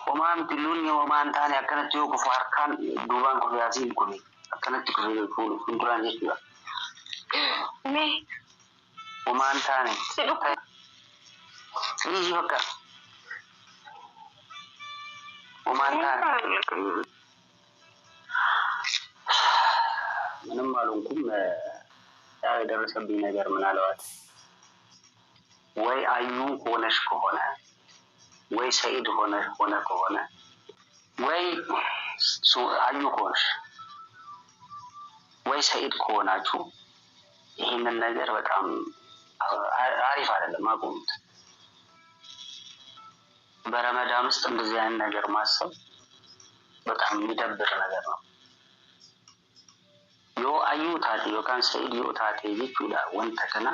Omaan tilunni omaan taane akkanatti yoo kufu harkaan duubaan kufu yaasiin kuni akkanatti kufu fuulduraan jechuudha. Omaan taane. Sii bakka. Omaan taane. ምንም አልሆንኩም። ያው የደረሰብኝ ነገር ምናልባት ወይ አዩ ሆነሽ ከሆነ ወይ ሰይድ ሆነ ከሆነ ወይ አዩ ከሆነሽ ወይ ሰይድ ከሆናችሁ ይሄንን ነገር በጣም አሪፍ አይደለም። አቁሙት። በረመዳን ውስጥ እንደዚህ አይነት ነገር ማሰብ በጣም የሚደብር ነገር ነው። Yo ayu taate yookaan Sa'iid yoo taate jechuudha wanta kana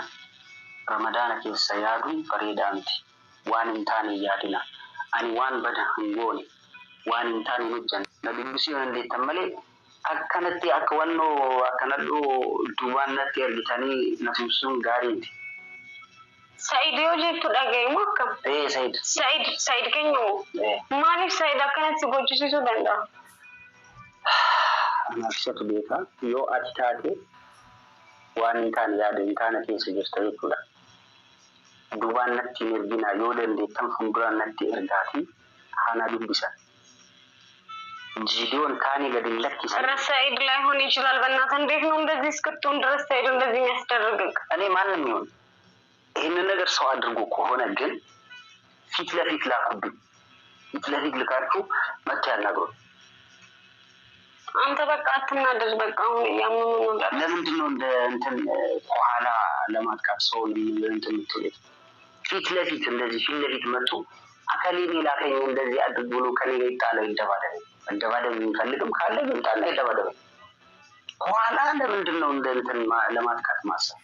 Ramadaana keessa yaaduun bareedaa miti. Waan hin taane yaadina. Ani waan bada hin goone waan hin taane hojjanne. Na dubbisuu yoo dandeettan malee akkanatti akka wannoo akkanadhoo duubaan natti argitanii na tumsuun gaarii miti. Sa'iid yoo jettu dhaga'imu akkam? Sa'iid keenya maaliif Sa'iid akkanatti gochisiisuu danda'a? Nafsatu beeka yoo ati taate waan hin taane yaada hin taane keessa jirta jechuudha. Duubaan natti hin ergina yoo dandeettan fuulduraan natti ergaatii haana dubbisan. ቪዲዮን ካኔ ገድለት ይሰራ ሳይድ ላይ ሆነ ይችላል። በእናትህ እንዴት ነው እንደዚህ እስክትሆን ድረስ ሳይድ እንደዚህ የሚያስደርግክ? እኔ ማንንም ይሁን ይሄንን ነገር ሰው አድርጎ ከሆነ ግን ፊት ለፊት ላኩብኝ። ፊት ለፊት ልካችሁ መጥቶ ያናግሩ። አንተ በቃ አትናደድ። በቃ አሁን ያምኑ ነው። ለምንድን ነው እንደ እንትን ከኋላ ለማጥቃት ሰው እንትን ትልት ፊት ለፊት እንደዚህ ፊት ለፊት መጥቶ አከሌ ላከኝ እንደዚህ አድርጎ ነው ከኔ ጋር ይጣለው ይደባደብ እንደባደብ የሚፈልግም ካለ ይምጣና ይደባደብ። ከኋላ ለምንድን ነው እንደ እንትን ለማጥቃት ማሰብ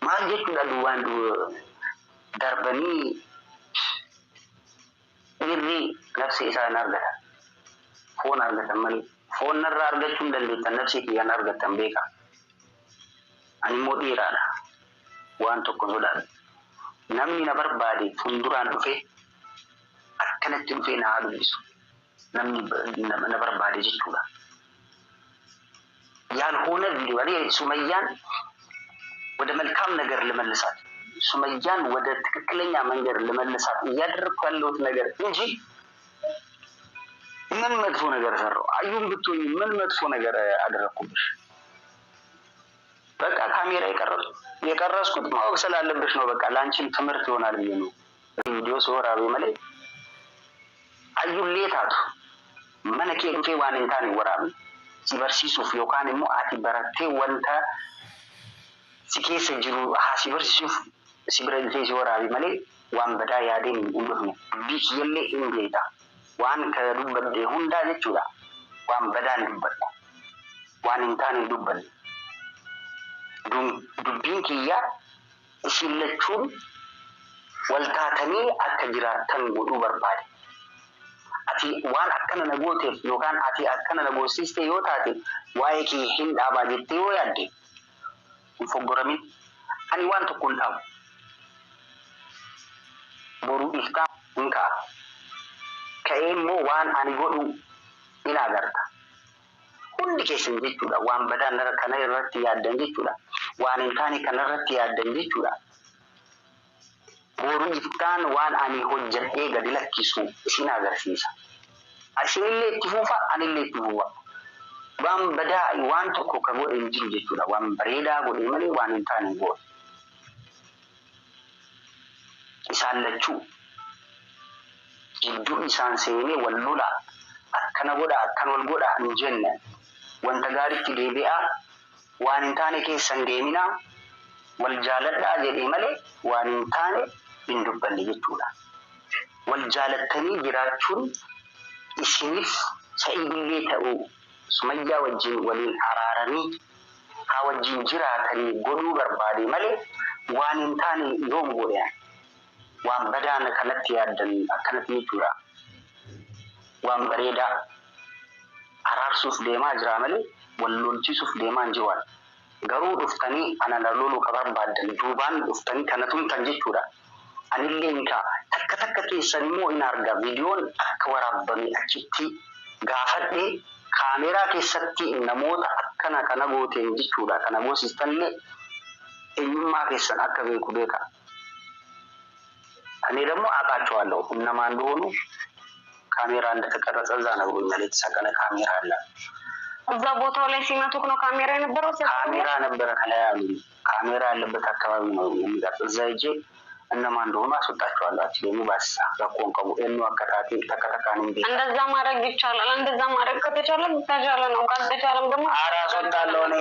ማግኘት እንዳሉ አንዱ ደርበኒ ይሪ ነፍሴ ኢሳን አርገታ ፎን አርገታ ማሊ ፎን ነራ አርገቹ እንደልተ ነፍሴ ኪያን አርገታ ቤካ አኒሞ ዲራዳ ዋን tokko soda namni na barbaade funduran dhufe akkanatti dhufe na haadhisu namni na barbaade jechuudha. ያልሆነ ቪዲዮ ላይ ሱመያን ወደ መልካም ነገር ለመለሳት ሱመያን ወደ ትክክለኛ መንገድ ለመለሳት እያደረኩ ያለሁት ነገር እንጂ ምን መጥፎ ነገር ሰራው? አዩን ብትሆኝ ምን መጥፎ ነገር አደረኩብሽ? በቃ ካሜራ የቀረስኩት ማወቅ ስላለብሽ ነው። በቃ ላንቺም ትምህርት ይሆናል ብዬ ነው ቪዲዮ ሶራዊ ማለት አዩን ሌታቱ መነኬ እንቴ ዋንንታን ይወራል ሲበርሲሱፍ ዮካንሙ አቲ በረቴ ወንተ ሲኬስ ጅሩ ሲበርሲሱፍ ሲብረንቴ ሲወራዊ ማለት ዋን በዳ ያዴን እንዱፍ ነው ቢክ የለ እንዴታ ዋን ከዱበደ ሁንዳ ለቹዳ ዋን በዳ እንዱበዳ ዋንንታን እንዱበል ዱቢን ኪያ ሲለቹን ወልታተኒ አከጅራተን ጉዱ በርባዴ አቲ ዋን አከነ ነጎቴ ዮካን አቲ አከነ ነጎሲስቴ ዮታቴ ዋይኪ ሂንዳ ባጀቴ ያዴ ፎጎረሚ አኒ ዋን ተኩንታው ቦሩ ኢፍታ እንካ ከኤሞ ዋን አኒ ጎዱ ኢናገርታ ሁንዲ ኬስን ጀቹዳ ዋን በዳን ከነ ረቲ ያደን ጀቹዳ ዋን እንታኒ ከነ ረቲ ያደን ጀቹዳ ቦሩ ኢፍታን ዋን አኒ ሆጀቴ ገድለኪሱ ሲናገርሲሳ አሽሌ ትፉፋ አኒሌ ትፉፋ ዋን በዳ ዋን ተኮ ከጎድ እንጂ ጀቹዳ ዋን በሬዳ ጎድ መሌ ዋን እንታኒ ጎድ ኢሳለቹ ጅዱ ኢሳን ሴኔ ወሉላ አከነ ጎዳ አከነ ወልጎዳ እንጀነ ወንተ ጋሪቲ ዴቢአ ዋን እንታኒ ኬሰን ዴሚና ወልጃለዳ ጀዲ መሌ ዋን እንታኒ እንዱበል ጀቹዳ ወልጃለተኒ ጅራቹን ኢሲኒፍ ሰኢድሌ ተኡ ሱመያ ወጂን ወሊን አራረኒ ካወጂን ጅራተኒ ጎዱ በርባዴ መሌ ዋን እንታኒ ዮም ጎዳ ዋን በዳነ ከነት ያደን አከነት ይቹራ ዋን በሬዳ አራርሱፍ ዴማ ጅራ መሌ ወሎልቺሱፍ ዴማ እንጂዋል ገሩ ዱፍተኒ አናላሉሉ ከበርባደን ዱባን ዱፍተኒ ከነቱን ተንጂቹራ አንሌንካ takka keessan immoo in arga viidiyoon akka waraabame achitti gaafadhe kaameeraa keessatti namoota akkana kana gooteen jechuudha. Kana goosistanillee eenyummaa keessan akka beeku beeka. Ani ደግሞ አውቃቸዋለሁ እነማን እንደሆኑ ካሜራ እንደተቀረጸ እዛ ነግሮኛል። የተሰቀለ ካሜራ አለ እዛ ቦታው ላይ ሲመቱክ ነው ካሜራ የነበረው? ካሜራ ነበረ ከላይ አሉ። ካሜራ ያለበት አካባቢ ነው የሚቀርጽ። እዛ ሂጄ እነማን እንደሆኑ አስወጣቸዋለሁ። ደግሞ ባሳ በቆንቀሙ እኑ አከታቴ ተከታካኒ እንዴ እንደዛ ማድረግ ይቻላል። እንደዛ ማድረግ ከተቻለ ተቻለ ነው። ካልተቻለም ደግሞ አራሶታለሁ እኔ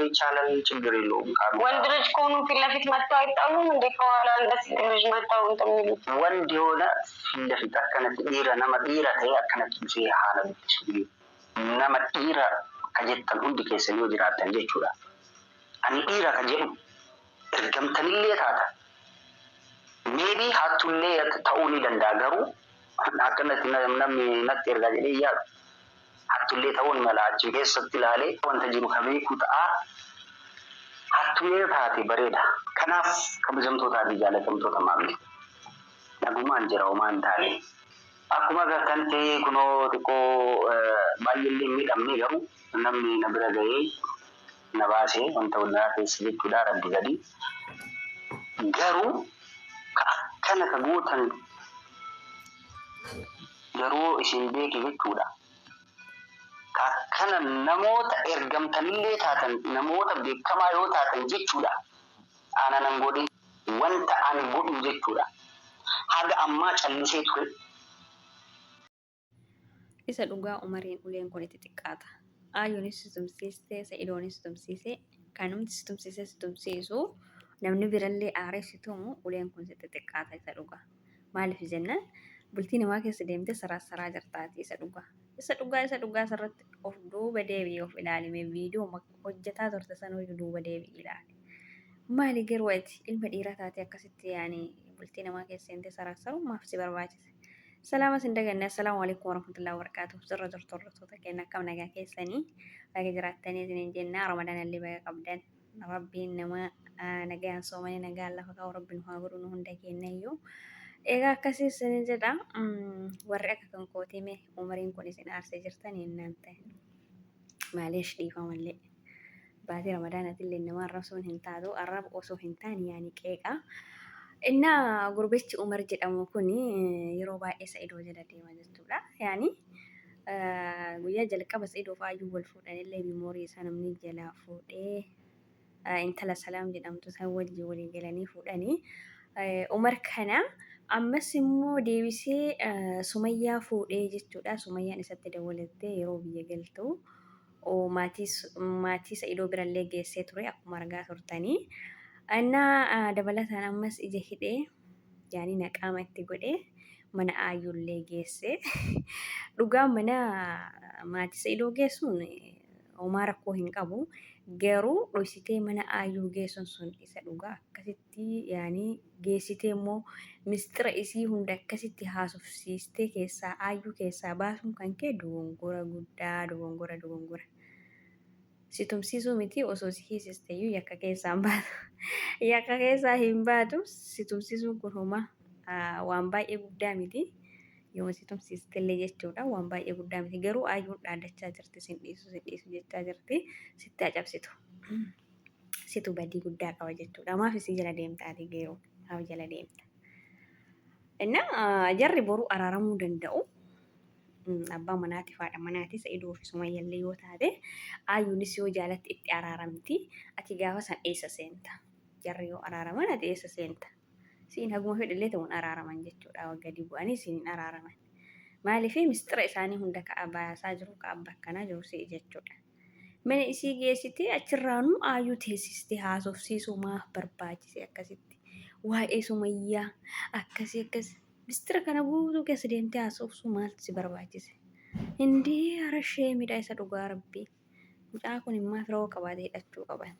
ይቻላል፣ ችግር የለውም። ወንድ ልጅ ከሆኑ ፊት ለፊት መጣው አይጣሉም እንዴ? ከኋላ እንደዚህ ልጅ መጣው እንደሚሉት ወንድ የሆነ ፊት ለፊት አከነት ዲራ ነማ ዲራ ተይ አከነት ሲሃለ ብትሽቢ nama dhiira ka jettan hundi keessan yoo jiraattan jechuudha. Ani dhiira ka jedhu ergamtanillee taata. Meebii hattullee ta'uu ni danda'a, garuu akkanatti namni natti ergaa jedhee yaadu hattullee ta'uun mala achi keessatti ilaalee wanta jiru ka beeku ta'a. Hattullee taate bareeda. Kanaaf kabajamtootaa fi jaalatamtoota maamilti. Nagumaan jira homaan taane. Akkuma agartan ta'ee kunoo xiqqoo baay'eellee miidhamne garuu namni na bira ga'ee na baasee wanta hundaa keessa jechuudha. Rabbi gadi garuu akkana ka gootan garuu isin beeke jechuudha. Akkana namoota ergamtanillee taatan namoota beekamaa yoo taatan jechuudha. Ana nan godhe wanta ani godhu jechuudha. Haga ammaa callisee ture. Isa dhugaa Umariin uleen kun itti xiqqaata. Ayyoonis tumsiiste, Sa'idoonis tumsiise, kanumti tumsiise tumsiisu namni birallee aareessitumu uleen kun itti xiqqaata isa dhugaa. Maaliif jennaan bultii namaa keessa deemtee saraa jirtaati isa dhugaa. Isa dhugaa sarratti of duuba deebi'ee of ilaalimee viidiyoo hojjetaa turte sana duuba deebi'ee ilaali. Maali garuu ati ilma dhiiraa taatee akkasitti yaani bultii namaa keessa deemtee saraa maaf si barbaachise? Salaama sindaganne. Assalamu alaikum warahmatullahi wabarakatuh. Sirra turtoota keenya akkam nagaa keessanii baga jiraatanii isin jenna. Ramadaan illee baga qabdan. Rabbiin nama nagaan soomanii nagaan lafa kaa'u rabbiin haa godhu nu hunda keenya iyyuu. Egaa akkasii isin jedha. Warri akka kan kootime Umariin kun isin aarsee jirtan yennaan ta'e. Maaliif dhiifamallee. Baatii Ramadaanatillee nama arrabsuun hin taatu. Arraba osoo hin taane yaani qeeqa. Inna gurbichi Umar jedhamu kun yeroo baay'ee Sa'idoo jala deema jechuudha. Yaani guyyaa jalqaba Sa'idoo faayyuu wal fuudhanillee miimoorii isaa namni jalaa fuudhee intala Salaam jedhamtu isaan wajjin walii galanii fuudhanii. Umar kana ammas immoo deebisee Sumayyaa fuudhee jechuudha. Sumayyaan isatti dawwalattee yeroo biyya galtu maatii Sa'idoo birallee geessee ture akkuma argaa turtanii. Anna dabalataan ammas ija hidhee yaani naqaama itti godhee mana aayyullee geesse. Dhugaa mana maatii Sa'idoo geessuun homaa rakkoo hin qabu. Garuu dhoksitee mana aayyuu geessuun sun isa dhugaa akkasitti yaani geessitee immoo mistira isii hunda akkasitti haasofsiistee keessaa aayyuu keessaa baasuun kan kee dogongora guddaa. Si tumsiisuu miti osoo si hiisisteeyyuu yakka keessaan baatu. Yakka keessaa hin baatu. Si tumsiisuun kun homaa waan baay'ee guddaa miti. Yoo si tumsiistellee jechuudha waan baay'ee guddaa miti. Garuu aayyuun dhaadachaa jirti sin dhiisu jechaa jirti. Sitti acabsitu. Situ badii guddaa qaba jechuudha. Maaf isii jala deemtaati geeroo? Maaf jala deemta? Innaa jarri boruu araaramuu danda'u. Abbaa manaati faadha manaati Sa'idoo fi Sumayyallee yoo taate aayyuunis yoo jaalatti itti araaramti. Ati gaafa san eessa seenta? Jarri yoo araaraman ati eessa seenta? Siin haguma fedhallee ta'uun araaraman jechuudha. Gadi bu'anii siin hin araaraman. Maaliif mistira isaanii hunda ka'a baasaa jiru ka'a bakkanaa jiru si'i jechuudha. Mana isii geessitee achirraanuu aayyuu teessistee haasofsiisuu maaf barbaachise akkasitti? Waa'ee Sumayyaa akkasii. Mistira kana guutuu keessa deemtee haasofsuu maaltu si barbaachise? Indii harashee midhaa isa dhugaa rabbii. Mucaa kun immoo firoo qabaatee hidhachuu qaban.